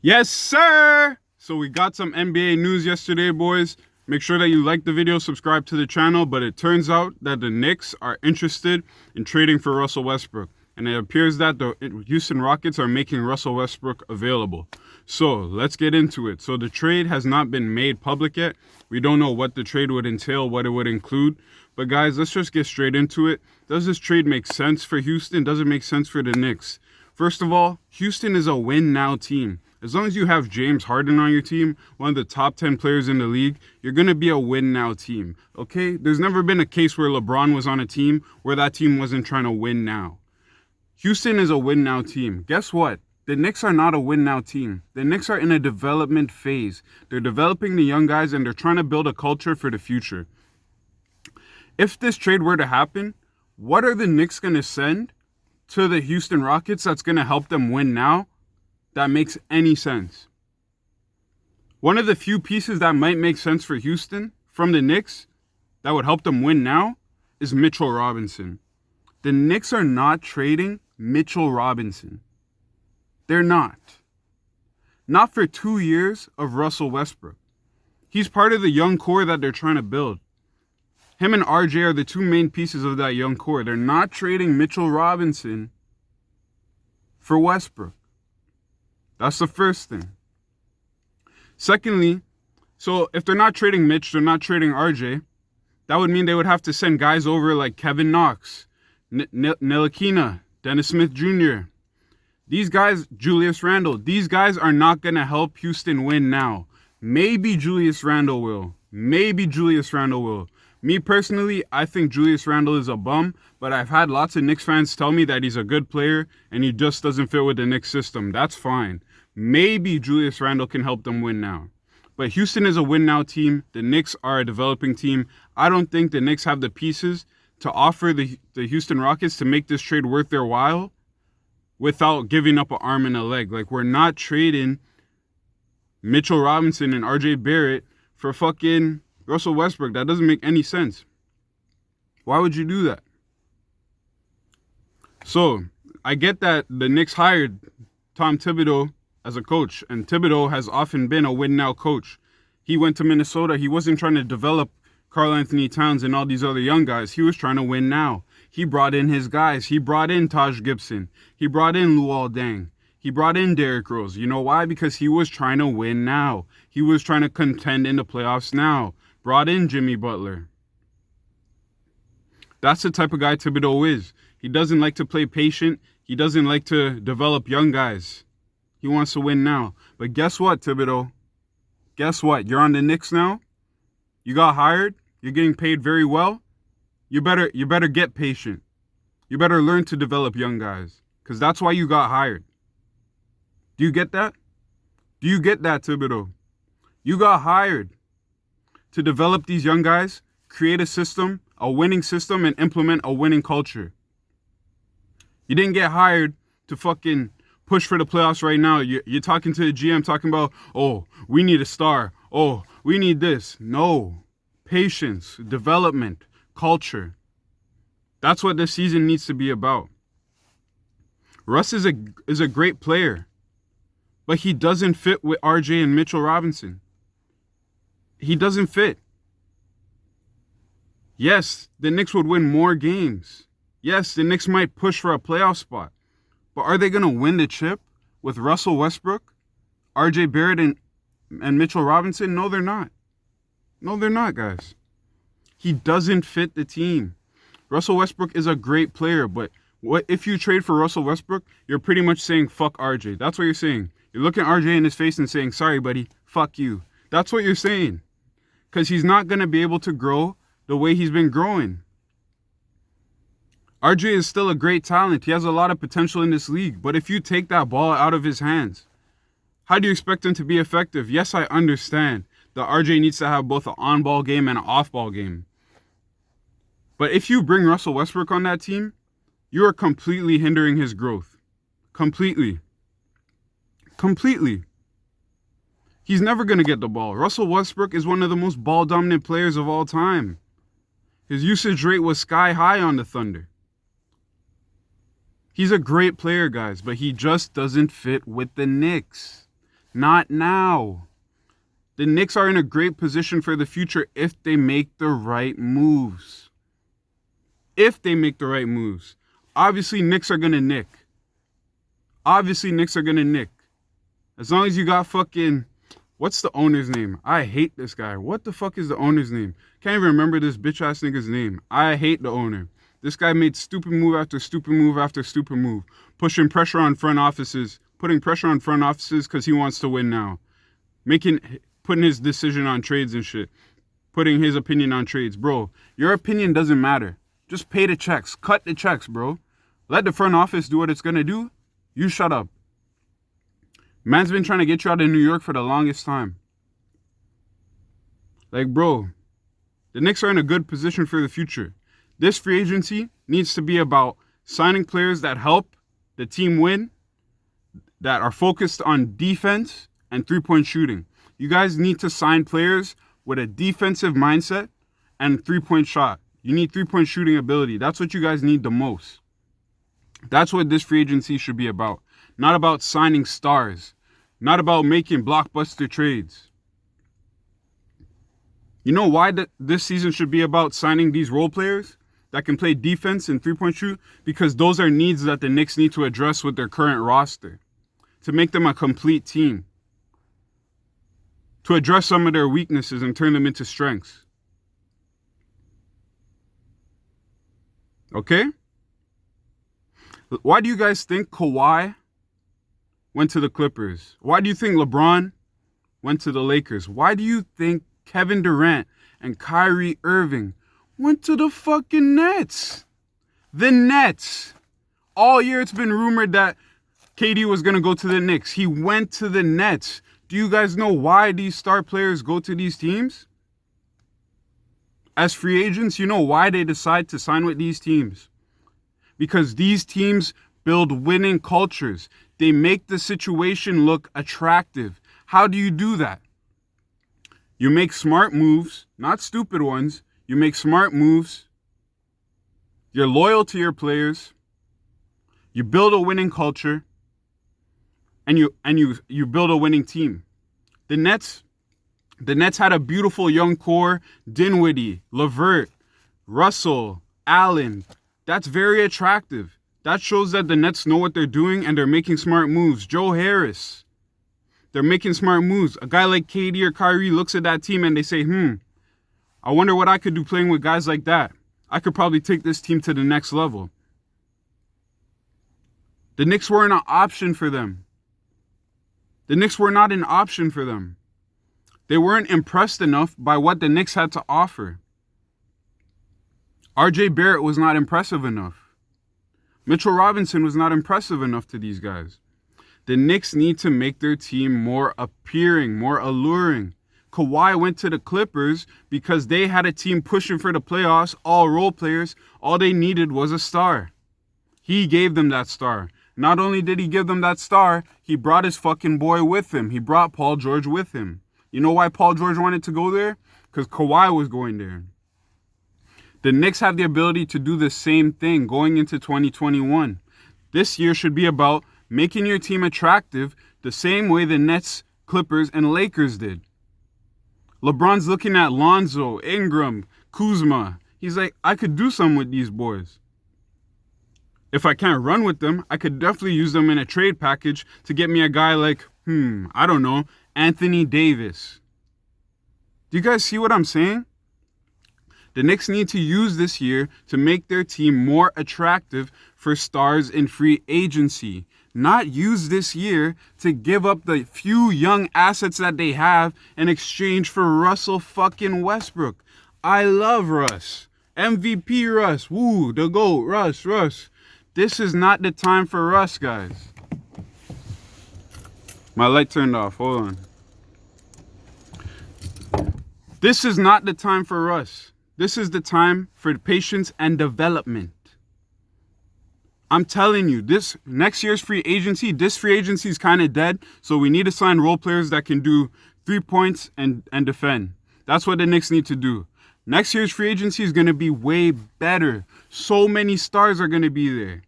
Yes, sir! So we got some NBA news yesterday, boys. Make sure that you like the video, subscribe to the channel, but it turns out that the Knicks are interested in trading for Russell Westbrook. And it appears that the Houston Rockets are making Russell Westbrook available. So let's get into it. So the trade has not been made public yet. We don't know what the trade would entail, what it would include. But guys, let's just get straight into it. Does this trade make sense for Houston? Does it make sense for the Knicks? First of all, Houston is a win-now team. As long as you have James Harden on your team, one of the top 10 players in the league, you're going to be a win-now team, okay? There's never been a case where LeBron was on a team where that team wasn't trying to win now. Houston is a win-now team. Guess what? The Knicks are not a win-now team. The Knicks are in a development phase. They're developing the young guys, and they're trying to build a culture for the future. If this trade were to happen, what are the Knicks going to send to the Houston Rockets that's going to help them win now? That makes any sense. One of the few pieces that might make sense for Houston from the Knicks that would help them win now is Mitchell Robinson. The Knicks are not trading Mitchell Robinson. They're not. Not for 2 years of Russell Westbrook. He's part of the young core that they're trying to build. Him and RJ are the two main pieces of that young core. They're not trading Mitchell Robinson for Westbrook. That's the first thing. Secondly, so if they're not trading Mitch, they're not trading RJ, that would mean they would have to send guys over like Kevin Knox, Ntilikina, Dennis Smith Jr. These guys, Julius Randle, these guys are not going to help Houston win now. Maybe Julius Randle will. Me personally, I think Julius Randle is a bum, but I've had lots of Knicks fans tell me that he's a good player and he just doesn't fit with the Knicks system. That's fine. Maybe Julius Randle can help them win now. But Houston is a win-now team. The Knicks are a developing team. I don't think the Knicks have the pieces to offer the Houston Rockets to make this trade worth their while without giving up an arm and a leg. Like, we're not trading Mitchell Robinson and RJ Barrett for fucking Russell Westbrook. That doesn't make any sense. Why would you do that? So, I get that the Knicks hired Tom Thibodeau as a coach, and Thibodeau has often been a win-now coach. He went to Minnesota. He wasn't trying to develop Karl Anthony Towns and all these other young guys. He was trying to win now. He brought in his guys. He brought in Taj Gibson. He brought in Luol Deng. He brought in Derrick Rose. You know why? Because he was trying to win now. He was trying to contend in the playoffs now. Brought in Jimmy Butler. That's the type of guy Thibodeau is. He doesn't like to play patient. He doesn't like to develop young guys. He wants to win now. But guess what, Thibodeau? Guess what? You're on the Knicks now. You got hired. You're getting paid very well. You better get patient. You better learn to develop young guys. Because that's why you got hired. Do you get that? Do you get that, Thibodeau? You got hired to develop these young guys, create a system, a winning system, and implement a winning culture. You didn't get hired to fucking push for the playoffs right now. You're talking to the GM talking about, oh, we need a star. Oh, we need this. No. Patience, development, culture. That's what this season needs to be about. Russ is a great player, but he doesn't fit with RJ and Mitchell Robinson. He doesn't fit. Yes, the Knicks would win more games. Yes, the Knicks might push for a playoff spot. But are they going to win the chip with Russell Westbrook, RJ Barrett, and Mitchell Robinson? No, they're not. No, they're not, guys. He doesn't fit the team. Russell Westbrook is a great player, but what if you trade for Russell Westbrook, you're pretty much saying fuck RJ. That's what you're saying. You're looking RJ in his face and saying, sorry, buddy, fuck you. That's what you're saying. Because he's not going to be able to grow the way he's been growing. RJ is still a great talent. He has a lot of potential in this league. But if you take that ball out of his hands, how do you expect him to be effective? Yes, I understand that RJ needs to have both an on-ball game and an off-ball game. But if you bring Russell Westbrook on that team, you are completely hindering his growth. Completely. He's never going to get the ball. Russell Westbrook is one of the most ball-dominant players of all time. His usage rate was sky high on the Thunder. He's a great player, guys, but he just doesn't fit with the Knicks. Not now. The Knicks are in a great position for the future if they make the right moves. If they make the right moves. Obviously, Knicks are going to nick. Obviously, Knicks are going to nick. As long as you got fucking... What's the owner's name? I hate this guy. What the fuck is the owner's name? Can't even remember this bitch-ass nigga's name. I hate the owner. This guy made stupid move after stupid move after stupid move. Putting pressure on front offices because he wants to win now. Putting his decision on trades and shit. Putting his opinion on trades. Bro, your opinion doesn't matter. Just pay the checks. Cut the checks, bro. Let the front office do what it's going to do. You shut up. Man's been trying to get you out of New York for the longest time. Like, bro, the Knicks are in a good position for the future. This free agency needs to be about signing players that help the team win, that are focused on defense and three-point shooting. You guys need to sign players with a defensive mindset and three-point shot. You need three-point shooting ability. That's what you guys need the most. That's what this free agency should be about. Not about signing stars. Not about making blockbuster trades. You know why this season should be about signing these role players that can play defense and three-point shoot? Because those are needs that the Knicks need to address with their current roster to make them a complete team. To address some of their weaknesses and turn them into strengths. Okay? Why do you guys think Kawhi went to the Clippers? Why do you think LeBron went to the Lakers? Why do you think Kevin Durant and Kyrie Irving went to the fucking Nets? The Nets. All year it's been rumored that KD was going to go to the Knicks. He went to the Nets. Do you guys know why these star players go to these teams? As free agents, you know why they decide to sign with these teams. Because these teams build winning cultures. They make the situation look attractive. How do you do that? You make smart moves, not stupid ones. You make smart moves. You're loyal to your players. You build a winning culture. And you build a winning team. The Nets had a beautiful young core. Dinwiddie, LeVert, Russell, Allen. That's very attractive. That shows that the Nets know what they're doing and they're making smart moves. Joe Harris. They're making smart moves. A guy like KD or Kyrie looks at that team and they say, I wonder what I could do playing with guys like that. I could probably take this team to the next level. The Knicks weren't an option for them. The Knicks were not an option for them. They weren't impressed enough by what the Knicks had to offer. RJ Barrett was not impressive enough. Mitchell Robinson was not impressive enough to these guys. The Knicks need to make their team more appealing, more alluring. Kawhi went to the Clippers because they had a team pushing for the playoffs, all role players. All they needed was a star. He gave them that star. Not only did he give them that star, he brought his fucking boy with him. He brought Paul George with him. You know why Paul George wanted to go there? Because Kawhi was going there. The Knicks have the ability to do the same thing going into 2021. This year should be about making your team attractive the same way the Nets, Clippers, and Lakers did. LeBron's looking at Lonzo, Ingram, Kuzma. He's like, I could do something with these boys. If I can't run with them, I could definitely use them in a trade package to get me a guy like, I don't know, Anthony Davis. Do you guys see what I'm saying? The Knicks need to use this year to make their team more attractive for stars in free agency. Not use this year to give up the few young assets that they have in exchange for Russell fucking Westbrook. I love Russ. MVP Russ. Woo, the GOAT. Russ. This is not the time for Russ, guys. My light turned off. Hold on. This is not the time for Russ. This is the time for patience and development. I'm telling you, this next year's free agency is kind of dead. So we need to sign role players that can do 3 points and defend. That's what the Knicks need to do. Next year's free agency is going to be way better. So many stars are going to be there.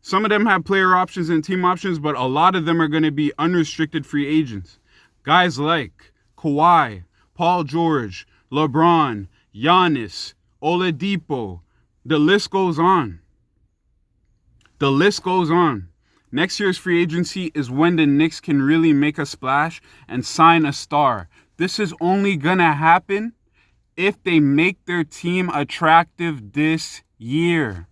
Some of them have player options and team options, but a lot of them are going to be unrestricted free agents. Guys like Kawhi, Paul George, LeBron, Giannis, Oladipo. The list goes on. The list goes on. Next year's free agency is when the Knicks can really make a splash and sign a star. This is only gonna happen if they make their team attractive this year.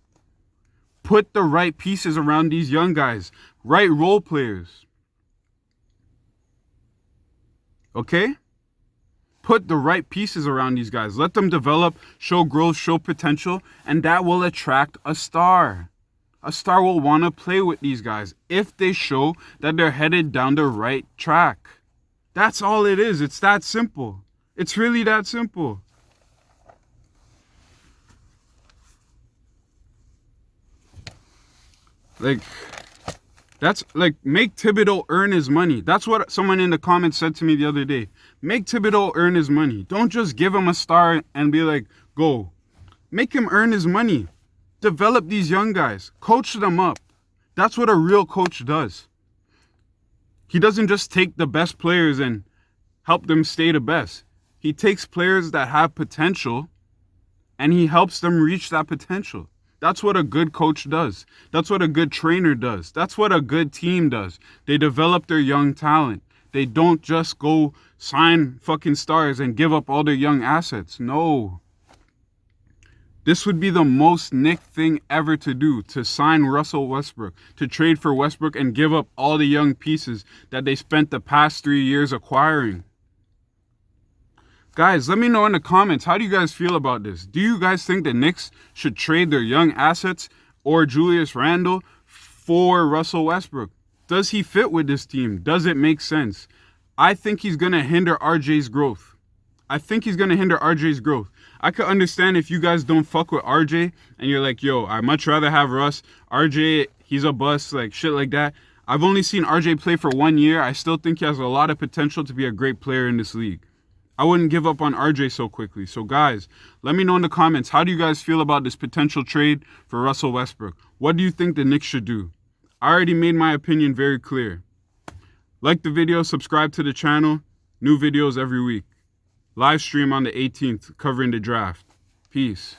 Put the right pieces around these young guys. Right role players. Okay? Put the right pieces around these guys. Let them develop, show growth, show potential, and that will attract a star. A star will want to play with these guys if they show that they're headed down the right track. That's all it is. It's that simple. It's really that simple. Make Thibodeau earn his money. That's what someone in the comments said to me the other day. Make Thibodeau earn his money. Don't just give him a star and be like, go. Make him earn his money. Develop these young guys. Coach them up. That's what a real coach does. He doesn't just take the best players and help them stay the best. He takes players that have potential and he helps them reach that potential. That's what a good coach does. That's what a good trainer does. That's what a good team does. They develop their young talent. They don't just go sign fucking stars and give up all their young assets. No. This would be the most Knicks thing ever to do, to sign Russell Westbrook, to trade for Westbrook and give up all the young pieces that they spent the past 3 years acquiring. Guys, let me know in the comments, how do you guys feel about this? Do you guys think the Knicks should trade their young assets or Julius Randle for Russell Westbrook? Does he fit with this team? Does it make sense? I think he's going to hinder RJ's growth. I could understand if you guys don't fuck with RJ and you're like, yo, I'd much rather have Russ. RJ, he's a bust, like shit like that. I've only seen RJ play for 1 year. I still think he has a lot of potential to be a great player in this league. I wouldn't give up on RJ so quickly. So guys, let me know in the comments, how do you guys feel about this potential trade for Russell Westbrook? What do you think the Knicks should do? I already made my opinion very clear. Like the video, subscribe to the channel. New videos every week. Live stream on the 18th covering the draft. Peace.